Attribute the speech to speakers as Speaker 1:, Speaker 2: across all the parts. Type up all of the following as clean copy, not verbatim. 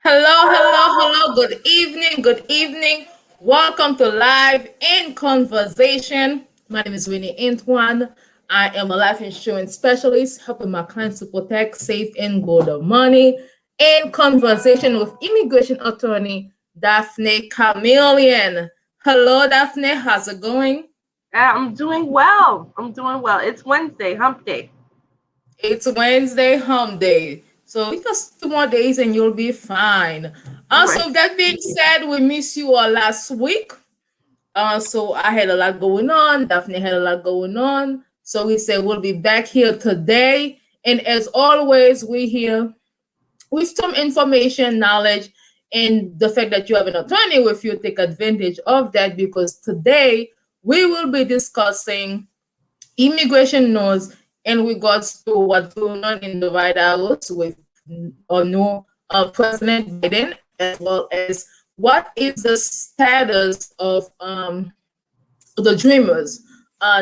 Speaker 1: Hello, hello, hello. Good evening, good evening. Welcome to Live in Conversation. My name is Winnie Antoine. I am a life insurance specialist helping my clients to protect, save, and grow their money. In conversation with Immigration Attorney Daphnée Camilien. Hello, Daphne. How's it going?
Speaker 2: I'm doing well. I'm doing well. It's Wednesday, hump day.
Speaker 1: It's Wednesday, home day. So just 2 more days and you'll be fine.
Speaker 2: Right.
Speaker 1: So that being said, we missed you all last week. So I had a lot going on. Daphne had a lot going on. So we said we'll be back here today. And as always, we're here with some information, knowledge, and the fact that you have an attorney with you, take advantage of that because today we will be discussing immigration laws in regards to what's going on in the White House with new President Biden, as well as what is the status of the dreamers.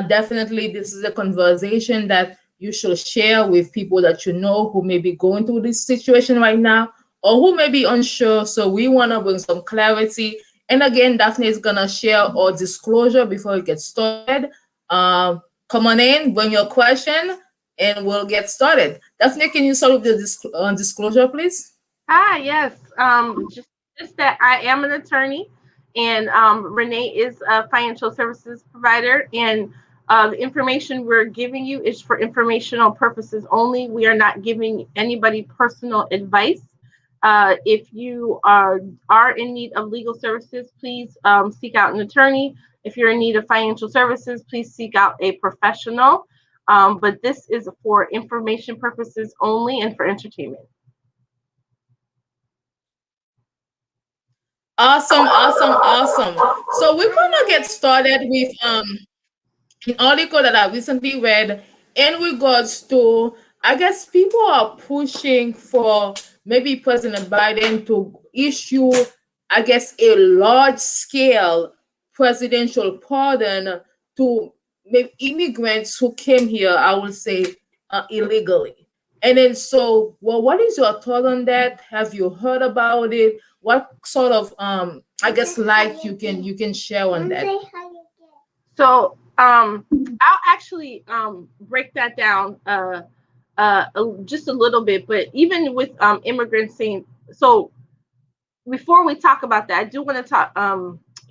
Speaker 1: Definitely, this is a conversation that you should share with people that you know who may be going through this situation right now or who may be unsure. So we want to bring some clarity. And again, Daphne is gonna share our disclosure before we get started. Come on in, bring your question, and we'll get started. Daphne, can you start with the disclosure, please?
Speaker 2: Yes. Just that I am an attorney, and Renee is a financial services provider, and the information we're giving you is for informational purposes only. We are not giving anybody personal advice. If you are in need of legal services, please seek out an attorney. If you're in need of financial services, please seek out a professional. But this is for information purposes only and for entertainment.
Speaker 1: Awesome, awesome, awesome. So we're gonna get started with an article that I recently read in regards to, I guess people are pushing for maybe President Biden to issue, I guess, a large scale presidential pardon to maybe immigrants who came here, I would say, illegally. And then, so, well, what is your thought on that? Have you heard about it? What sort of, I guess, light you can share on that?
Speaker 2: So I'll actually break that down just a little bit. But even with immigrants saying, so before we talk about that, I do want to talk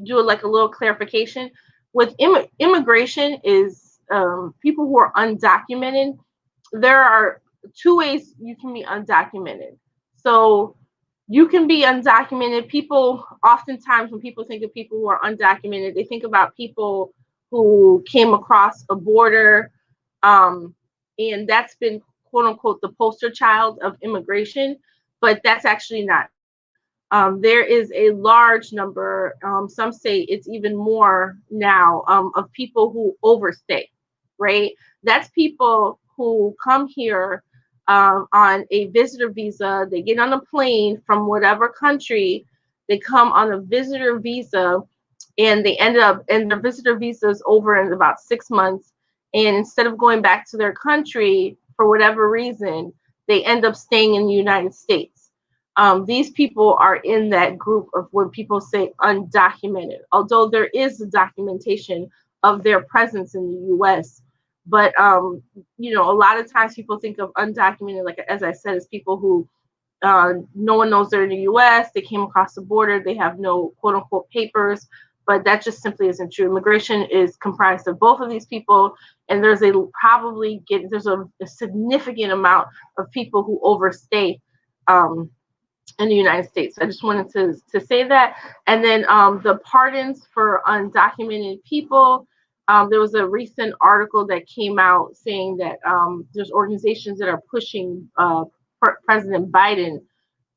Speaker 2: do like a little clarification. With immigration is people who are undocumented. There are two ways you can be undocumented. So you can be undocumented. People oftentimes, when people think of people who are undocumented, they think about people who came across a border, and that's been quote unquote the poster child of immigration, but that's actually not. There is a large number, some say it's even more now, of people who overstay, right? That's people who come here on a visitor visa. They get on a plane from whatever country, they come on a visitor visa, and they end up, and their visitor visa is over in about 6 months. And instead of going back to their country for whatever reason, they end up staying in the United States. These people are in that group of when people say undocumented, although there is a documentation of their presence in the US. But a lot of times people think of undocumented, like as I said, as people who no one knows they're in the US, they came across the border, they have no quote unquote papers, but that just simply isn't true. Immigration is comprised of both of these people, and there's a significant amount of people who overstay um, in the United States. I just wanted to say that. And then the pardons for undocumented people. There was a recent article that came out saying that there's organizations that are pushing President Biden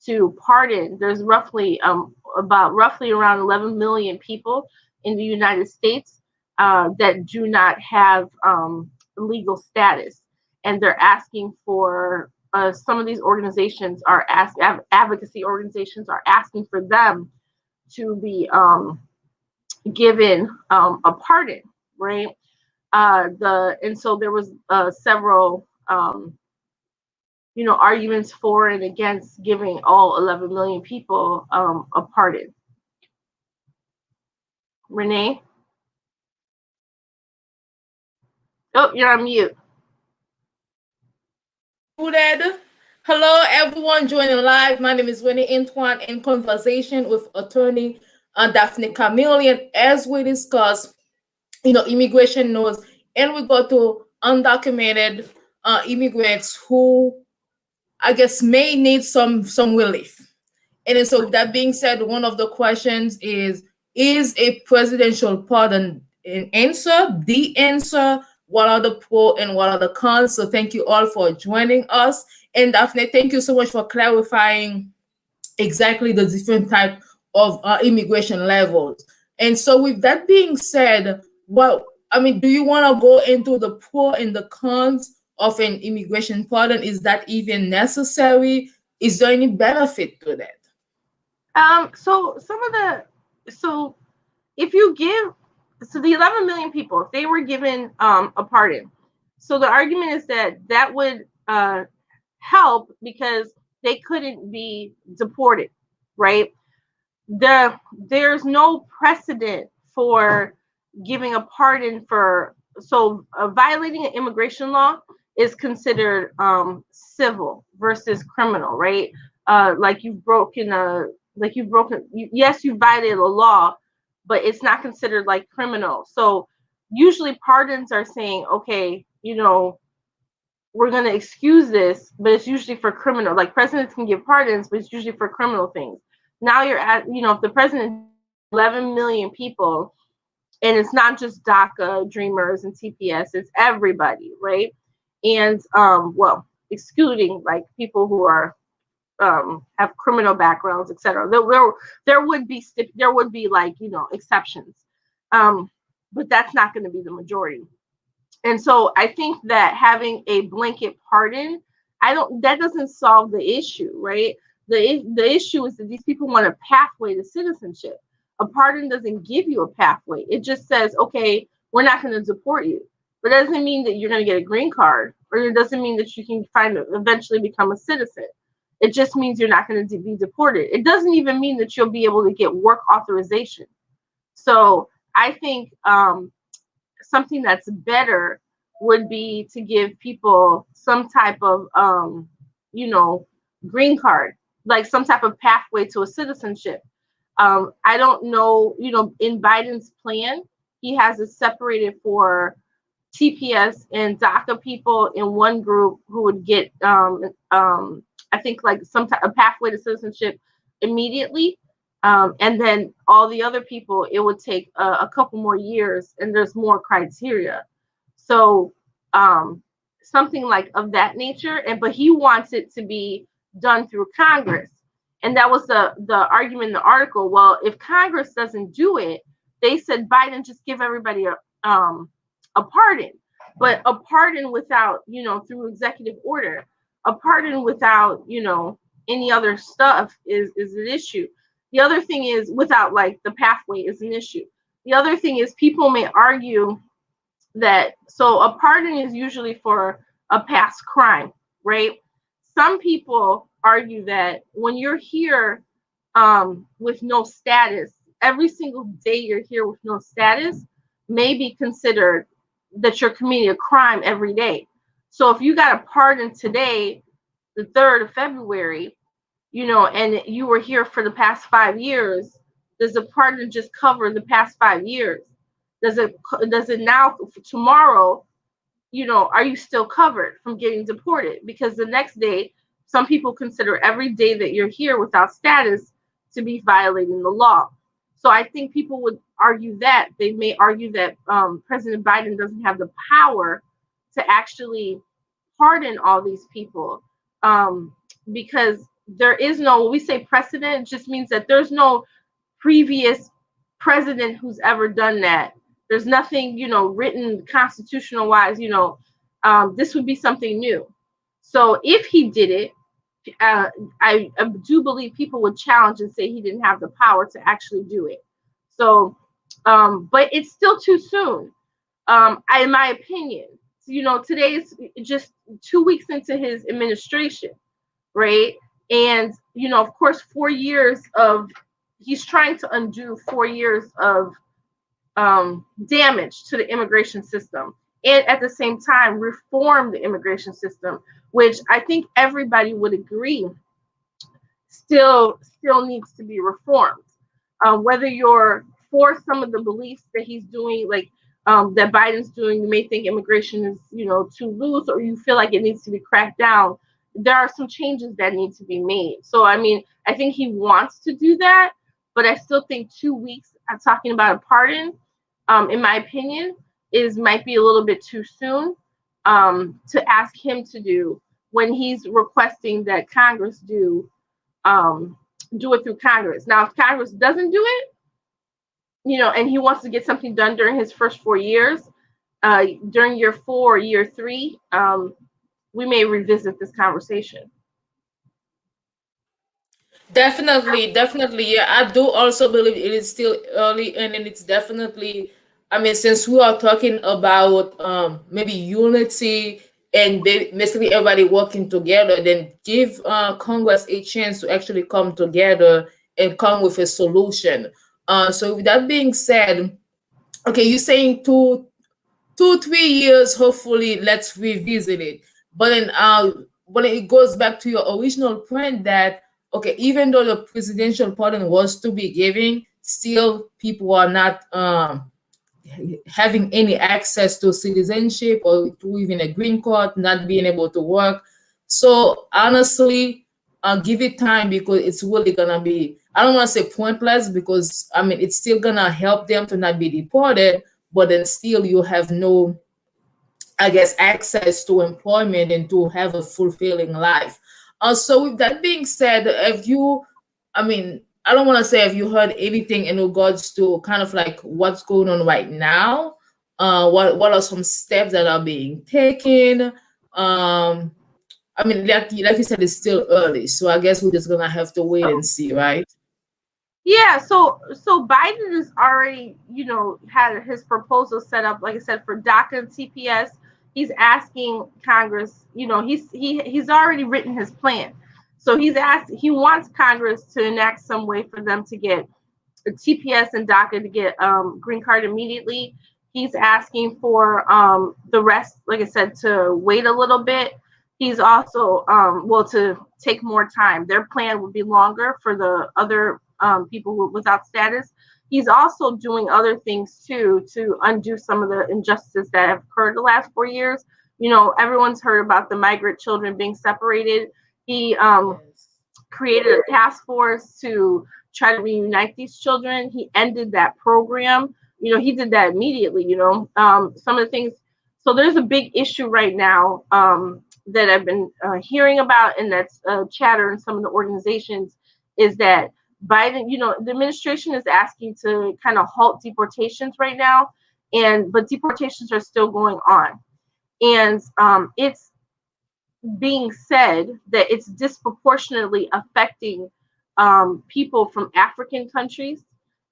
Speaker 2: to pardon. There's roughly around 11 million people in the United States that do not have legal status, and they're asking for some of these organizations advocacy organizations are asking for them to be given a pardon, right? And so there was several arguments for and against giving all 11 million people a pardon. Renee? Oh, you're on mute.
Speaker 1: Hello, everyone joining live. My name is Winnie Antoine in conversation with Attorney Daphnée Camilien as we discuss, immigration laws, and we go to undocumented immigrants who, I guess, may need some relief. And then, so with that being said, one of the questions is a presidential pardon an answer? The answer? What are the pros and what are the cons? So thank you all for joining us. And Daphnée, thank you so much for clarifying exactly the different type of immigration levels. And so with that being said, do you want to go into the pro and the cons of an immigration pardon? Is that even necessary? Is there any benefit to that?
Speaker 2: So if you give, the 11 million people, if they were given a pardon, so the argument is that would help because they couldn't be deported, right? There's no precedent for giving a pardon violating an immigration law is considered civil versus criminal, right? Yes, you violated a law, but it's not considered like criminal. So usually pardons are saying, okay, we're going to excuse this, but it's usually for criminal. Like presidents can give pardons, but it's usually for criminal things. Now you're at, if the president 11 million people, and it's not just DACA, Dreamers, and TPS, it's everybody, right? And excluding like people who are have criminal backgrounds, etc. There would be like exceptions, but that's not going to be the majority. And so I think that having a blanket pardon, that doesn't solve the issue, right? The issue is that these people want a pathway to citizenship. A pardon doesn't give you a pathway. It just says, okay, we're not going to deport you. But it doesn't mean that you're going to get a green card, or it doesn't mean that you can eventually become a citizen. It just means you're not going to be deported. It doesn't even mean that you'll be able to get work authorization. So I think something that's better would be to give people some type of, green card, like some type of pathway to a citizenship. I don't know, in Biden's plan, he has it separated for TPS and DACA people in one group who would get, I think, like some type of pathway to citizenship immediately. And then all the other people, it would take a couple more years, and there's more criteria. So something like of that nature. But he wants it to be done through Congress. And that was the argument in the article. Well, if Congress doesn't do it, they said Biden just give everybody a pardon. But a pardon without, through executive order, a pardon without, any other stuff is an issue. The other thing is without like the pathway is an issue. The other thing is people may argue that, so a pardon is usually for a past crime, right? Some people argue that when you're here with no status, every single day you're here with no status may be considered that you're committing a crime every day. So if you got a pardon today, the 3rd of February, and you were here for the past 5 years, does the pardon just cover the past 5 years? Does it now tomorrow, are you still covered from getting deported? Because the next day, some people consider every day that you're here without status to be violating the law. So I think people would argue that. They may argue that President Biden doesn't have the power to actually pardon all these people because there is no, when we say precedent, it just means that there's no previous president who's ever done that. There's nothing, written constitutional wise, this would be something new. So if he did it, I do believe people would challenge and say he didn't have the power to actually do it. So, but it's still too soon, in my opinion. you know, today's just 2 weeks into his administration, right? And, you know, of course, 4 years of, he's trying to undo 4 years of damage to the immigration system, and at the same time reform the immigration system, which I think everybody would agree still needs to be reformed. Whether you're for some of the beliefs that he's doing, like that Biden's doing, you may think immigration is, you know, too loose, or you feel like it needs to be cracked down. There are some changes that need to be made. So I mean, I think he wants to do that, but I still think 2 weeks talking about a pardon, in my opinion, might be a little bit too soon to ask him to do, when he's requesting that Congress do it through Congress. Now, if Congress doesn't do it, you know, and he wants to get something done during his first 4 years, during year 4 or year 3, we may revisit this conversation.
Speaker 1: Definitely, definitely. Yeah, I do also believe it is still early, and then it's definitely, I mean, since we are talking about maybe unity and basically everybody working together, then give Congress a chance to actually come together and come with a solution. So with that being said, okay, you're saying 2 3 years, hopefully let's revisit it, but then it goes back to your original point that, okay, even though the presidential pardon was to be given, still people are not having any access to citizenship or to even a green card, not being able to work. So honestly, give it time, because it's really gonna be, I don't want to say pointless, because I mean it's still gonna help them to not be deported, but then still you have no, I guess, access to employment and to have a fulfilling life. So with that being said, have you, I mean, I don't want to say have you heard anything in regards to kind of like what's going on right now? What are some steps that are being taken? I mean, like you said, it's still early, so I guess we're just gonna have to wait and see, right?
Speaker 2: Yeah, so Biden has already, you know, had his proposal set up, like I said, for DACA and TPS. He's asking Congress, you know, he's already written his plan. So he wants Congress to enact some way for them to get a TPS and DACA to get green card immediately. He's asking for the rest, like I said, to wait a little bit. He's also well, to take more time. Their plan would be longer for the other people without status. He's also doing other things too to undo some of the injustices that have occurred the last 4 years. You know, everyone's heard about the migrant children being separated. He
Speaker 1: Yes.
Speaker 2: created a task force to try to reunite these children. He ended that program. You know, he did that immediately. You know, some of the things. So there's a big issue right now that I've been hearing about, and that's chatter in some of the organizations, is that Biden, you know, the administration is asking to kind of halt deportations right now, but deportations are still going on, and it's being said that it's disproportionately affecting people from African countries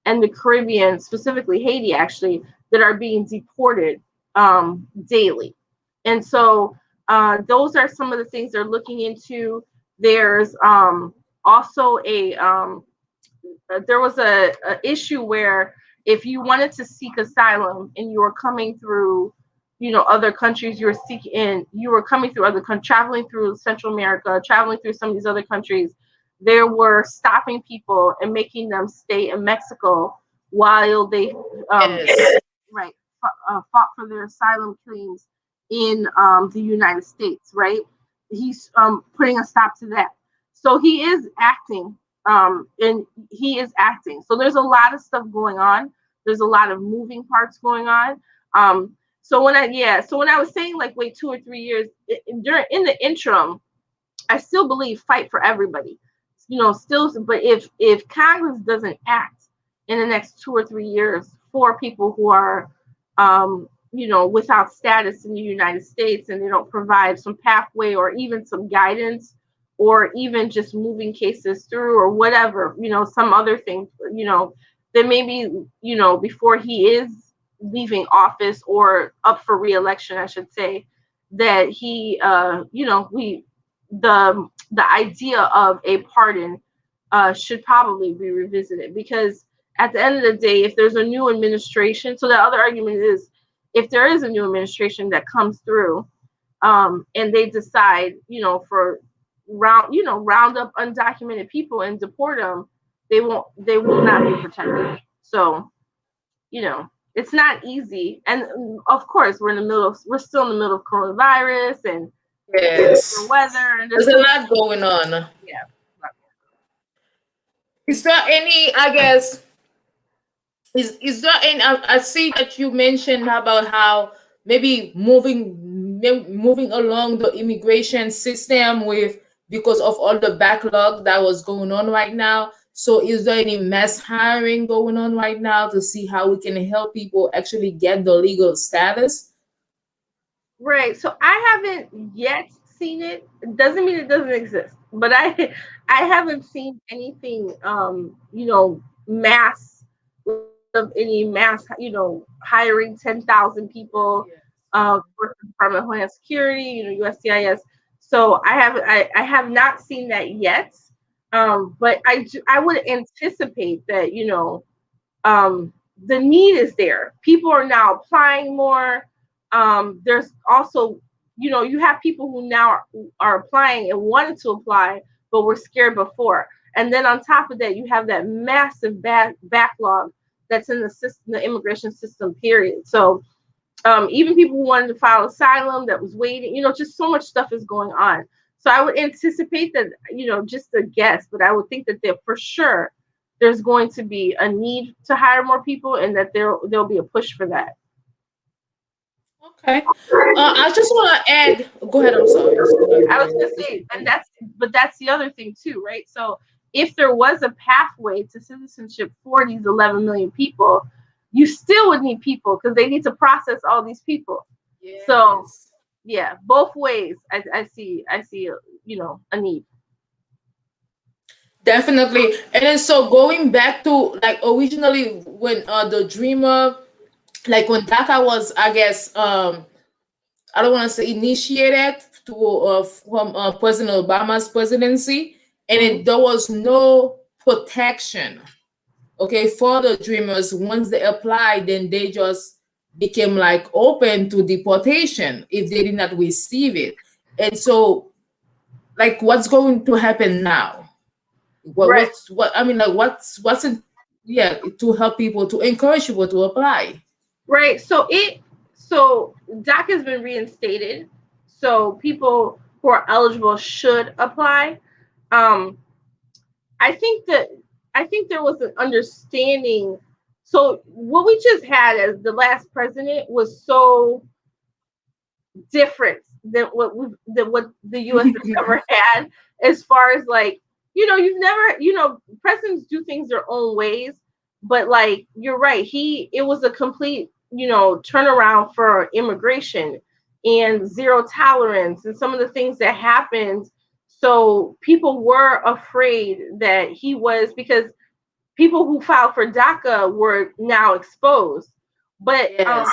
Speaker 2: and the Caribbean, specifically Haiti, actually, that are being deported daily. And so those are some of the things they're looking into. There's also there was a issue where if you wanted to seek asylum and you were coming through, you know, other countries, you were coming through other countries, traveling through Central America, traveling through some of these other countries, they were stopping people and making them stay in Mexico while they
Speaker 1: Yes.
Speaker 2: right fought for their asylum claims in the United States, right? He's putting a stop to that. So he is acting, and he is acting. So there's a lot of stuff going on. There's a lot of moving parts going on. So when I was saying like wait 2 or 3 years, in the interim, I still believe fight for everybody. You know, still, but if Congress doesn't act in the next 2 or 3 years for people who are you know, without status in the United States, and they don't provide some pathway or even some guidance, or even just moving cases through or whatever, you know, some other thing, you know, then maybe, you know, before he is leaving office or up for re-election, I should say, that he, the idea of a pardon should probably be revisited, because at the end of the day, if there's a new administration, so the other argument is, if there is a new administration that comes through, and they decide, for round up undocumented people and deport them, they will not be protected. So, it's not easy. And of course, we're still in the middle of coronavirus and
Speaker 1: Yes.
Speaker 2: weather, and
Speaker 1: There's a lot going on.
Speaker 2: Yeah.
Speaker 1: Is there any, I guess, is there any, I see that you mentioned about how maybe moving along the immigration system because of all the backlog that was going on right now. So is there any mass hiring going on right now to see how we can help people actually get the legal status?
Speaker 2: Right. So I haven't yet seen it. It doesn't mean it doesn't exist, but I haven't seen anything mass of any mass, hiring 10,000 people for the Department of Homeland Security, USCIS. So I have not seen that yet. But I would anticipate that, the need is there. People are now applying more. There's also, you have people who now are applying and wanted to apply, but were scared before. And then on top of that, you have that massive backlog that's in the system, the immigration system, period. So even people who wanted to file asylum that was waiting, just so much stuff is going on. So I would anticipate that, just a guess, but I would think that for sure there's going to be a need to hire more people, and that there'll be a push for that.
Speaker 1: Okay. I just want to add. Go ahead. I'm sorry.
Speaker 2: I was going to say, and that's the other thing too, right? So if there was a pathway to citizenship for these 11 million people, you still would need people, because they need to process all these people. Yes. So yeah, both ways. I see a need.
Speaker 1: Definitely. And then so going back to like originally when the Dreamer, like when DACA was, I guess, I don't want to say initiated from President Obama's presidency, and there was no protection, okay, for the Dreamers. Once they applied, then they just became like open to deportation if they did not receive it. And so, like, what's going to happen now? What's in, yeah, to help people, to encourage people to apply.
Speaker 2: Right. So DACA has been reinstated. So people who are eligible should apply. I think there was an understanding. So what we just had as the last president was so different than what the U.S. has ever had, as far as like, you've never, presidents do things their own ways, but like, you're right. It was a complete, turnaround for immigration and zero tolerance and some of the things that happened. So people were afraid that he was, because people who filed for DACA were now exposed. But yes.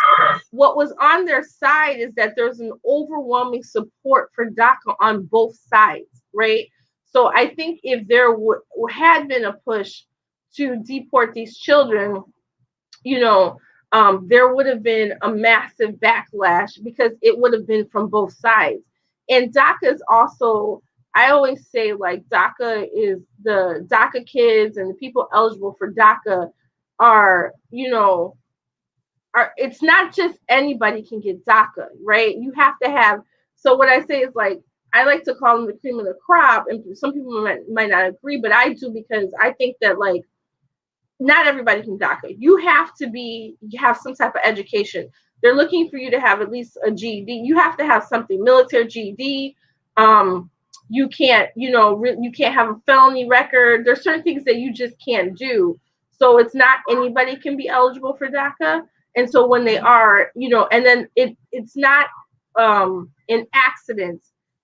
Speaker 2: What was on their side is that there's an overwhelming support for DACA on both sides, right? So I think if there had been a push to deport these children, there would have been a massive backlash, because it would have been from both sides. And DACA is also, I always say, like, DACA is the DACA kids and the people eligible for DACA are, it's not just anybody can get DACA, right? You have to have, so what I say is, like, I like to call them the cream of the crop, and some people might not agree, but I do, because I think that, like, not everybody can DACA. You have some type of education. They're looking for you to have at least a GED. You have to have something, military GED. You can't, you can't have a felony record. There's certain things that you just can't do. So it's not anybody can be eligible for DACA. And so when they are, and then it's not an accident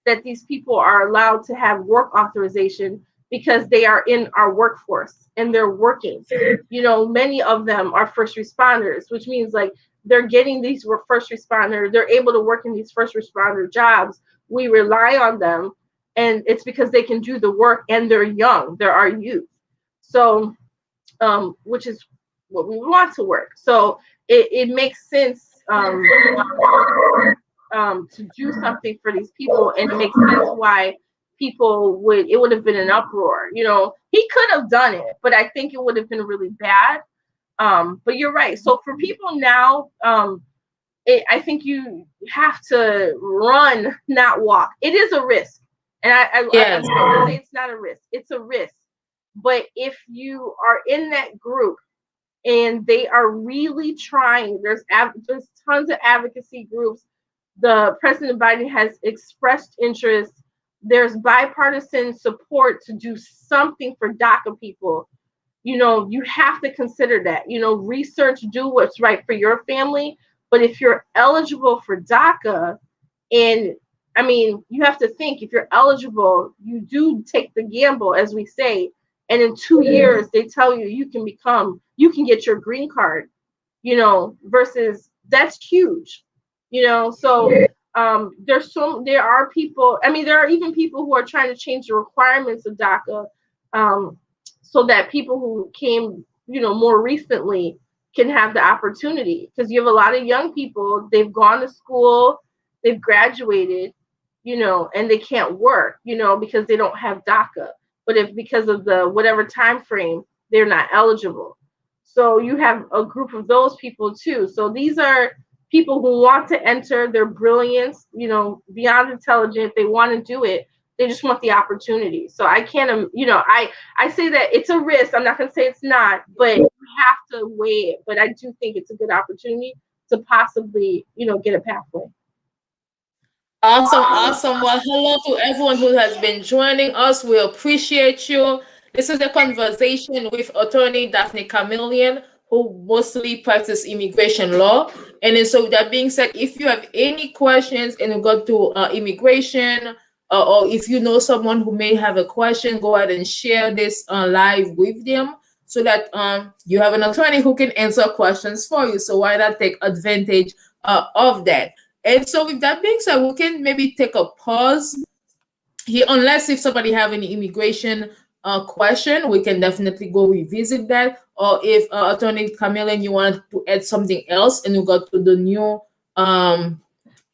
Speaker 2: that these people are allowed to have work authorization, because they are in our workforce and they're working. Many of them are first responders, which means, like, they're getting these first responder, they're able to work in these first responder jobs. We rely on them, and it's because they can do the work, and they're young, they're our youth. So which is what we want to work. So it makes sense to do something for these people, and it makes sense why people it would have been an uproar. You know, he could have done it, but I think it would have been really bad. But you're right. So for people now, I think you have to run, not walk. It is a risk, and I'm not gonna say it's not a risk. It's a risk. But if you are in that group and they are really trying, there's tons of advocacy groups. The President Biden has expressed interest. There's bipartisan support to do something for DACA people. You know, you have to consider that. You know, research, do what's right for your family. But if you're eligible for DACA, and I mean, you have to think, if you're eligible, you do take the gamble, as we say, and in 2 years they tell you you can get your green card, you know, versus that's huge, you know. So there are people, I mean, there are even people who are trying to change the requirements of DACA, so that people who came, you know, more recently can have the opportunity, because you have a lot of young people, they've gone to school, they've graduated, you know, and they can't work, you know, because they don't have DACA. But if because of the whatever time frame, they're not eligible. So you have a group of those people too. So these are people who want to enter, they're brilliant, you know, beyond intelligent, they want to do it. They just want the opportunity. So I can't, you know, I say that it's a risk. I'm not going to say it's not, but you have to weigh it. But I do think it's a good opportunity to possibly, you know, get a pathway.
Speaker 1: Awesome. Well, hello to everyone who has been joining us. We appreciate you. This is a conversation with Attorney Daphnée Camilien, who mostly practices immigration law. And then, so with that being said, if you have any questions in regard to immigration, or if you know someone who may have a question, go ahead and share this live with them, so that you have an attorney who can answer questions for you. So why not take advantage of that? And so with that being said, we can maybe take a pause here, unless if somebody have any immigration question, we can definitely go revisit that. Or if Attorney Camilien, you want to add something else and we go to the new,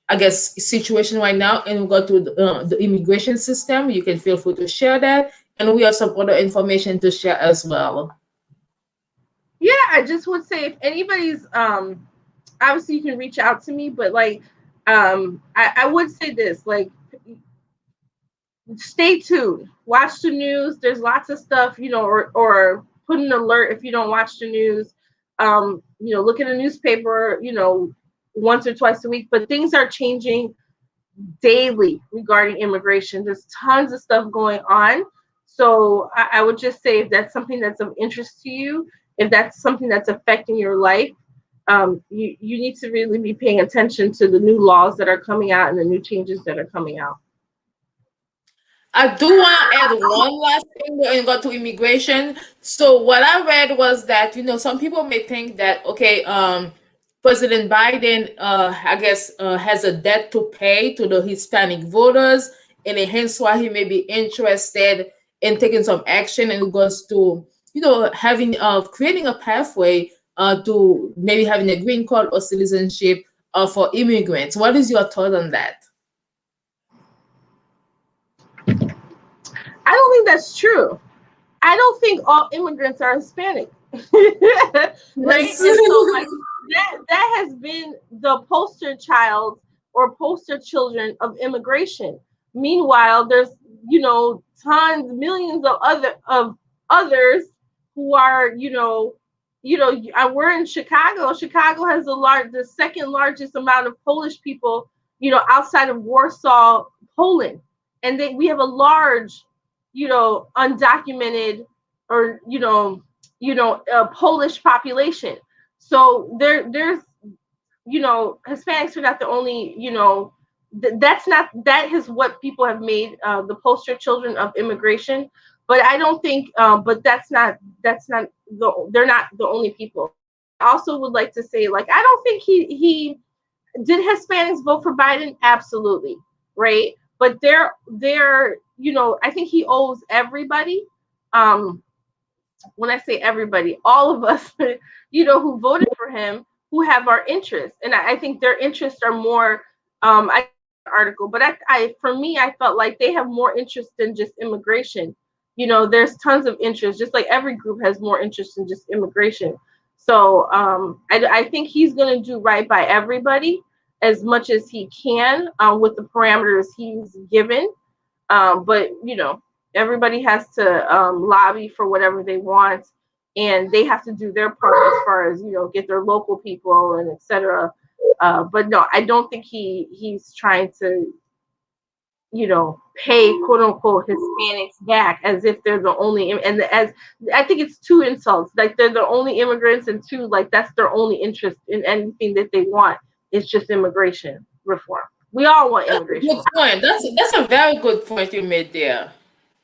Speaker 1: I guess, situation right now, and we go to the immigration system, you can feel free to share that. And we have some other information to share as well.
Speaker 2: Yeah, I just would say, if anybody's, obviously you can reach out to me, but like, I would say this, like, stay tuned, watch the news. There's lots of stuff, you know, or put an alert if you don't watch the news. You know, look at a newspaper, you know, once or twice a week, but things are changing daily regarding immigration. There's tons of stuff going on. So I would just say, if that's something that's of interest to you, if that's something that's affecting your life, you need to really be paying attention to the new laws that are coming out and the new changes that are coming out.
Speaker 1: I do want to add one last thing in regard to immigration. So what I read was that, you know, some people may think that, okay, President Biden, I guess, has a debt to pay to the Hispanic voters, and hence why he may be interested in taking some action in regards to, you know, having creating a pathway to maybe having a green card or citizenship for immigrants. What is your thought on that?
Speaker 2: I don't think that's true. I don't think all immigrants are Hispanic. Right? And so, like, that has been the poster child or poster children of immigration. Meanwhile, there's, you know, millions of others who are, we're in Chicago. Chicago has the second largest amount of Polish people, you know, outside of Warsaw, Poland. And we have a large, you know, undocumented or, Polish population. So there's, you know, Hispanics are not the only, you know, that is what people have made the poster children of immigration. But I don't think, but they're not the only people. also would like to say, like, I don't think he did Hispanics vote for Biden? Absolutely, right? But they're I think he owes everybody. When I say everybody, all of us, who voted for him, who have our interests, and I think their interests are more. I article, but for me, I felt like they have more interest than just immigration. There's tons of interest, just like every group has more interest in just immigration. So I think he's going to do right by everybody as much as he can with the parameters he's given. But everybody has to lobby for whatever they want, and they have to do their part as far as get their local people and etc. But no, I don't think he's trying to pay quote unquote Hispanics back as if they're the only, and as I think it's two insults, like they're the only immigrants, and two, like that's their only interest in anything that they want. It's just immigration reform. We all want
Speaker 1: That's a
Speaker 2: immigration.
Speaker 1: good point. That's a very good point you made there.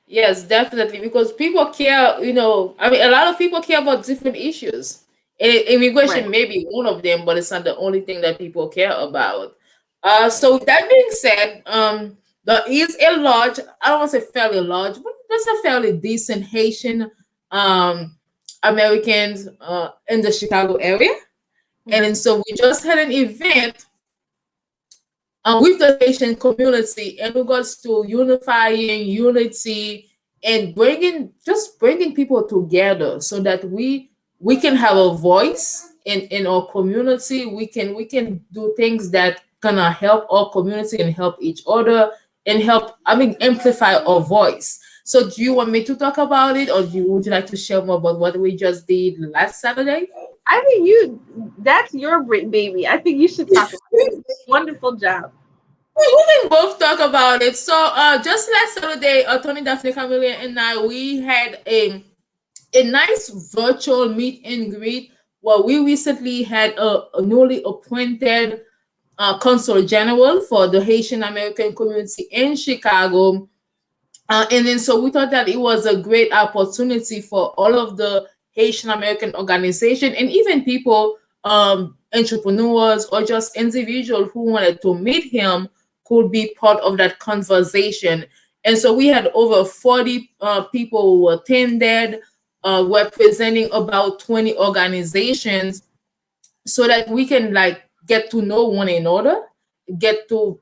Speaker 1: Yes, definitely, because people care, I mean, a lot of people care about different issues.
Speaker 2: Right.
Speaker 1: Immigration may be one of them, but it's not the only thing that people care about. So with that being said, there is a large, I don't want to say fairly large, but there's a fairly decent Haitian um, Americans in the Chicago area. And then so we just had an event with the Haitian community in regards to unifying, unity, and bringing people together so that we can have a voice in our community. We can do things that gonna help our community and help each other and help, I mean, amplify our voice. So do you want me to talk about it, or would you like to share more about what we just did last Saturday?
Speaker 2: I think that's your baby. I think you should talk about it. Wonderful job.
Speaker 1: We can both talk about it. So, just last Saturday, Attorney Daphnée Camilien and I, we had a nice virtual meet and greet where we recently had a newly appointed consul general for the Haitian American community in Chicago. And then so we thought that it was a great opportunity for all of the Haitian American organization and even people, entrepreneurs or just individuals who wanted to meet him could be part of that conversation. And so we had over 40 people who attended, representing about 20 organizations so that we can like get to know one another, get to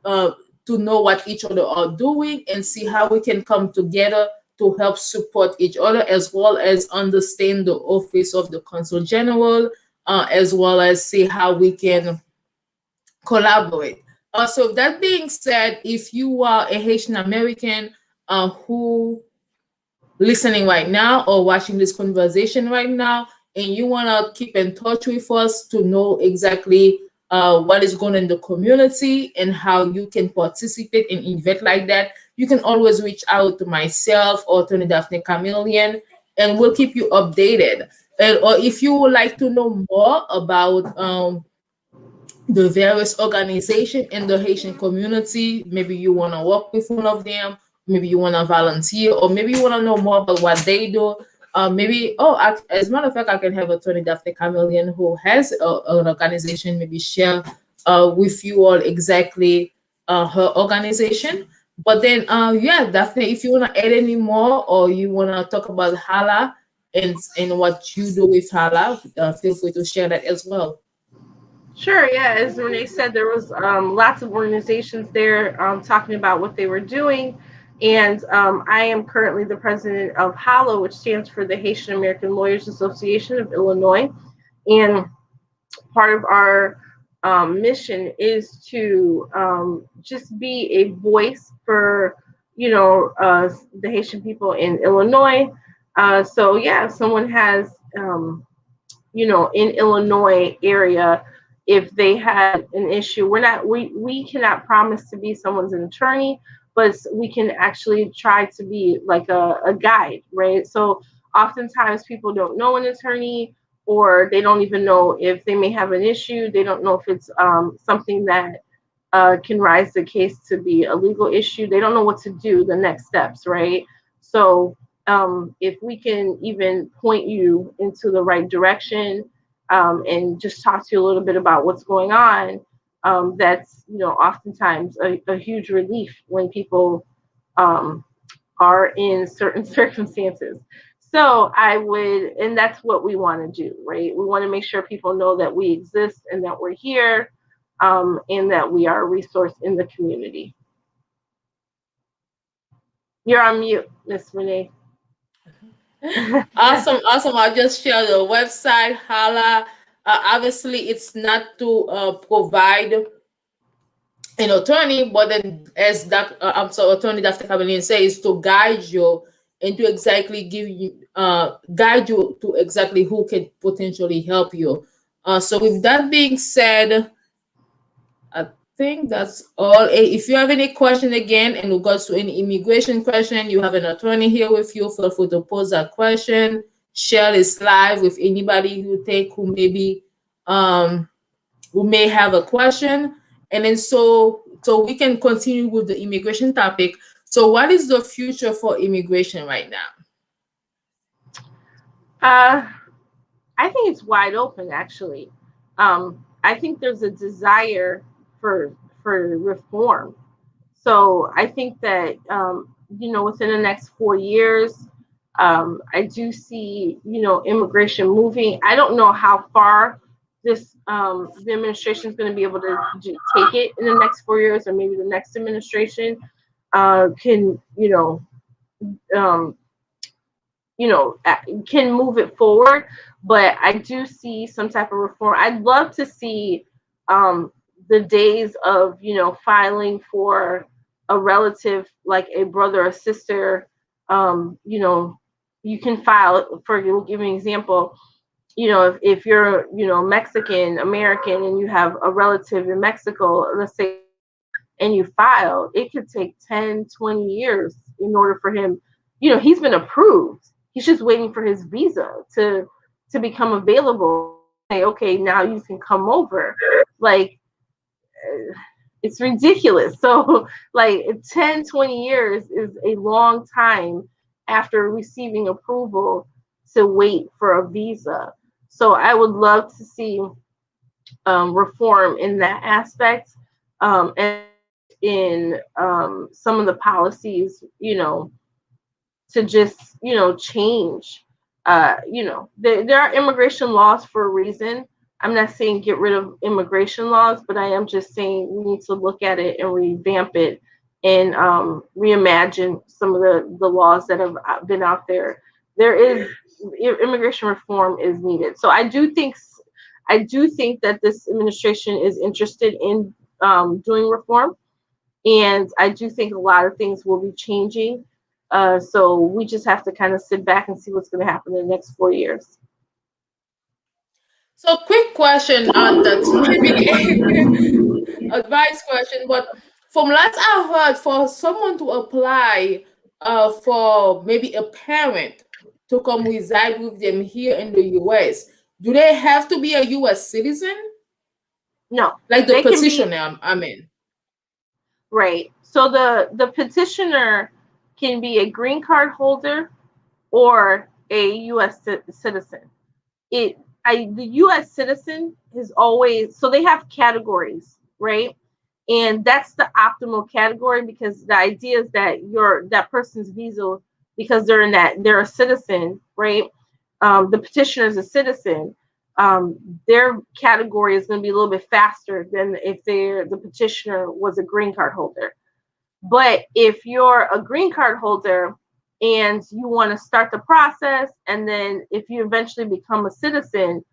Speaker 1: know what each other are doing, and see how we can come together to help support each other, as well as understand the office of the consul general, as well as see how we can collaborate. So that being said, if you are a Haitian American who listening right now or watching this conversation right now, and you want to keep in touch with us to know exactly what is going on in the community and how you can participate in an event like that, you can always reach out to myself or Attorney Daphnée Camilien, and we'll keep you updated. Or if you would like to know more about the various organizations in the Haitian community. Maybe you want to work with one of them. Maybe you want to volunteer, or maybe you want to know more about what they do. Maybe, as a matter of fact, I can have Attorney Daphnée Camilien, who has an organization, maybe share with you all exactly her organization. But then, yeah, Daphne, if you want to add any more, or you want to talk about Hala and what you do with Hala, feel free to share that as well.
Speaker 2: Sure, yeah. As Renee said, there was lots of organizations there talking about what they were doing, and I am currently the president of HALO, which stands for the Haitian American Lawyers Association of Illinois, and part of our mission is to just be a voice for the Haitian people in Illinois. So yeah, if someone has in Illinois area, if they had an issue, we cannot promise to be someone's attorney, but we can actually try to be like a guide, right? So oftentimes people don't know an attorney, or they don't even know if they may have an issue. They don't know if it's something that can rise the case to be a legal issue. They don't know what to do, the next steps, right? So if we can even point you into the right direction, and just talk to you a little bit about what's going on. That's, oftentimes a huge relief when people are in certain circumstances. So and that's what we want to do, right? We want to make sure people know that we exist and that we're here, and that we are a resource in the community. You're on mute, Miss Renee.
Speaker 1: Awesome. I'll just share the website. Hala. Obviously, it's not to provide an attorney, but then as Attorney Daphnée Camilien says, to guide you and to exactly guide you to exactly who can potentially help you. So with that being said, I think that's all. If you have any question again in regards to any immigration question, you have an attorney here with you. Feel free to pose that question. Share this live with anybody who may have a question, and then so we can continue with the immigration topic. So, what is the future for immigration right now?
Speaker 2: I think it's wide open, actually. I think there's a desire for reform. So I think that within the next 4 years, I do see immigration moving. I don't know how far the administration is going to be able to take it in the next 4 years, or maybe the next administration can can move it forward. But I do see some type of reform. I'd love to see the days of filing for a relative, like a brother or sister. You can file for, we'll give you an example. If you're Mexican American and you have a relative in Mexico, let's say, and you file, it could take 10-20 years in order for him. He's been approved. He's just waiting for his visa to become available. Say, okay, now you can come over. Like, it's ridiculous. So like 10-20 years is a long time after receiving approval to wait for a visa. So I would love to see reform in that aspect, and in some of the policies, to just change. There are immigration laws for a reason. I'm not saying get rid of immigration laws, but I am just saying we need to look at it and revamp it, and reimagine some of the laws that have been out there. Immigration reform is needed. So I do think that this administration is interested in doing reform, and I do think a lot of things will be changing. So we just have to kind of sit back and see what's going to happen in the next 4 years.
Speaker 1: So, quick question on that, maybe advice question, but from last I heard, for someone to apply for maybe a parent to come reside with them here in the US, do they have to be a US citizen?
Speaker 2: No,
Speaker 1: like the petitioner, I mean.
Speaker 2: Right. So the petitioner can be a green card holder or a U.S. citizen. The U.S. citizen is always, so they have categories, right? And that's the optimal category, because the idea is that that person's visa, because they're a citizen, right? The petitioner is a citizen. Their category is going to be a little bit faster than if the petitioner was a green card holder. But if you're a green card holder and you want to start the process, and then if you eventually become a citizen,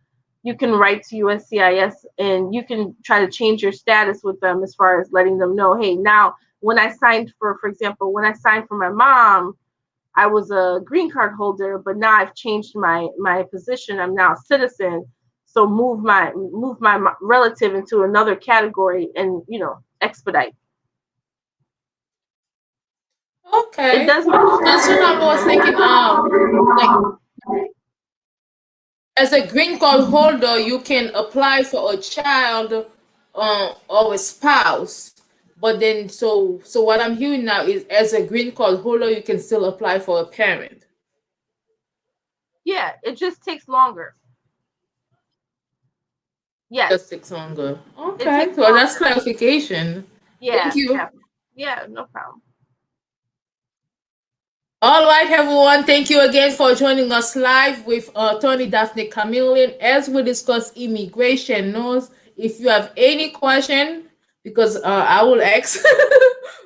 Speaker 2: you can write to USCIS and you can try to change your status with them, as far as letting them know, hey, now when I signed for example, when I signed for my mom, I was a green card holder, but now I've changed my position. I'm now a citizen. So move my relative into another category and expedite.
Speaker 1: Okay.
Speaker 2: It does.
Speaker 1: So I was thinking, like, as a green card holder, you can apply for a child or a spouse. But then, so what I'm hearing now is, as a green card holder, you can still apply for a parent.
Speaker 2: Yeah, it just takes longer. Yes.
Speaker 1: Just takes longer.
Speaker 2: It
Speaker 1: Okay,
Speaker 2: takes
Speaker 1: so
Speaker 2: longer.
Speaker 1: that's clarification.
Speaker 2: Yeah.
Speaker 1: Thank you.
Speaker 2: Yeah, no problem.
Speaker 1: All right, everyone. Thank you again for joining us live with Attorney Daphnée Camilien as we discuss immigration laws. If you have any question, because I will ask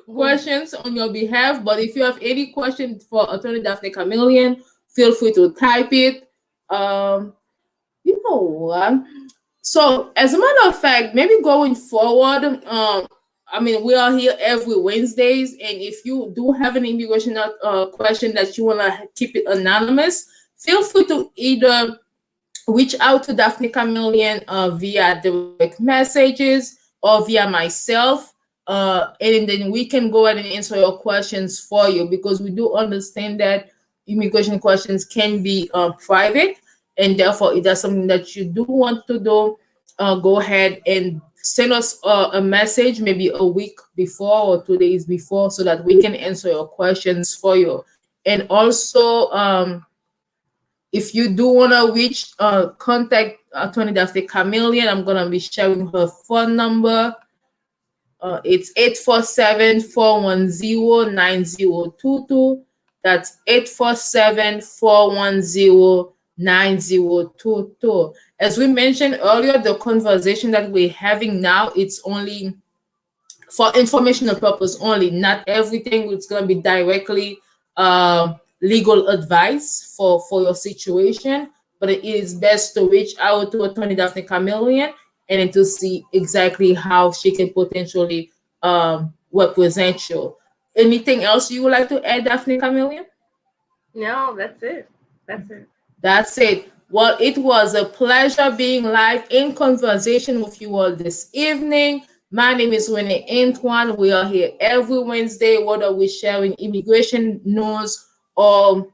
Speaker 1: questions on your behalf, but if you have any question for Attorney Daphnée Camilien, feel free to type it. You know what? So, as a matter of fact, maybe going forward, I mean, we are here every Wednesdays, and if you do have an immigration question that you want to keep it anonymous, feel free to either reach out to Daphnée Camilien via direct messages or via myself, and then we can go ahead and answer your questions for you because we do understand that immigration questions can be private, and therefore, if that's something that you do want to do, go ahead and send us a message maybe a week before or 2 days before so that we can answer your questions for you. And also, if you do want to reach, contact Attorney Daphnée Camilien, I'm going to be sharing her phone number. It's 847-410-9022. That's 847-410-9022. As we mentioned earlier, the conversation that we're having now, it's only for informational purpose only. Not everything is going to be directly legal advice for your situation, but it is best to reach out to Attorney Daphnée Camilien and then to see exactly how she can potentially represent you. Anything else you would like to add, Daphnée Camilien?
Speaker 2: No, that's it. That's it.
Speaker 1: That's it. Well, it was a pleasure being live in conversation with you all this evening. My name is Renee Antoine. We are here every Wednesday, whether we're sharing immigration news or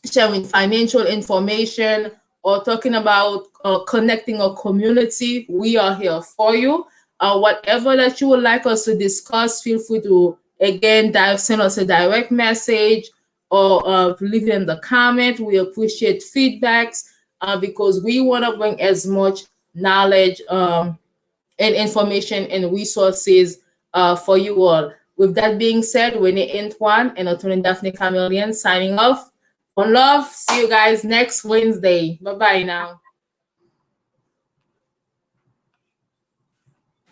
Speaker 1: sharing financial information or talking about connecting a community. We are here for you. Whatever that you would like us to discuss, feel free to again send us a direct message or leave it in the comment. We appreciate feedbacks because we want to bring as much knowledge and information and resources for you all. With that being said, Renee Antoine and Attorney Daphnée Camilien signing off. One love. See you guys next Wednesday. Bye bye now.